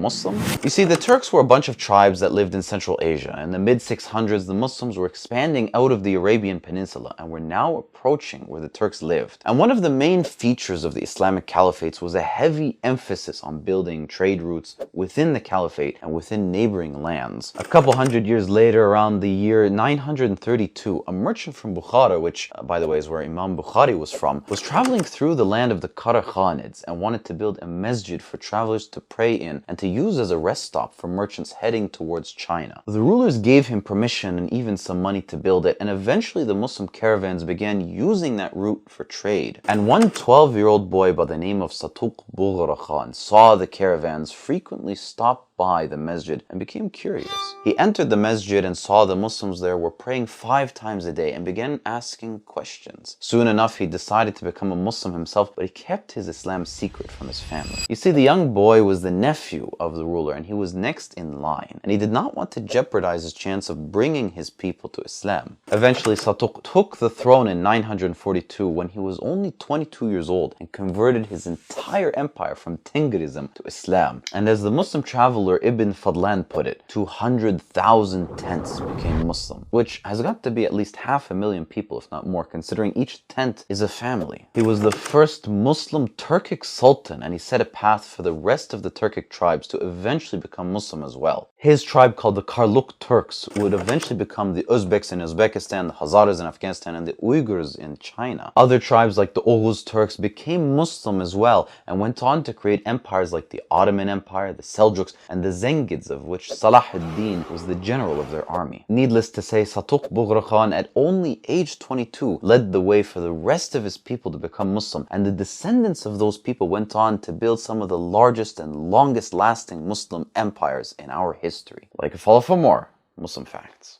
Muslim? You see, the Turks were a bunch of tribes that lived in Central Asia. In the mid-600s, the Muslims were expanding out of the Arabian Peninsula and were now approaching where the Turks lived. And one of the main features of the Islamic caliphates was a heavy emphasis on building trade routes within the caliphate and within neighboring lands. A couple hundred years later, around the year 932, a merchant from Bukhara, which by the way is where Imam Bukhari was from, was traveling through the land of the Karakhanids and wanted to build a masjid for travelers to pray in and to use as a rest stop for merchants heading towards China. The rulers gave him permission and even some money to build it, and eventually the Muslim caravans began using that route for trade. And one 12-year-old boy by the name of Satuq Bughra Khan saw the caravans frequently stop by the masjid and became curious. He entered the masjid and saw the Muslims there were praying 5 times a day and began asking questions. Soon enough, he decided to become a Muslim himself, but he kept his Islam secret from his family. You see, the young boy was the nephew of the ruler and he was next in line, and he did not want to jeopardize his chance of bringing his people to Islam. Eventually, Satuq took the throne in 942 when he was only 22 years old and converted his entire empire from Tingrism to Islam. And as the Muslim traveler Ibn Fadlan put it, 200,000 tents became Muslim, which has got to be at least 500,000 people, if not more, considering each tent is a family. He was the first Muslim Turkic sultan, and he set a path for the rest of the Turkic tribes to eventually become Muslim as well. His tribe, called the Karluk Turks, would eventually become the Uzbeks in Uzbekistan, the Hazaras in Afghanistan, and the Uyghurs in China. Other tribes like the Oghuz Turks became Muslim as well and went on to create empires like the Ottoman Empire, the Seljuks, and the Zengids, of which Salah ad-Din was the general of their army. Needless to say, Satuq Bughra Khan, at only age 22, led the way for the rest of his people to become Muslim, and the descendants of those people went on to build some of the largest and longest lasting Muslim empires in our history. Like and follow for more Muslim facts.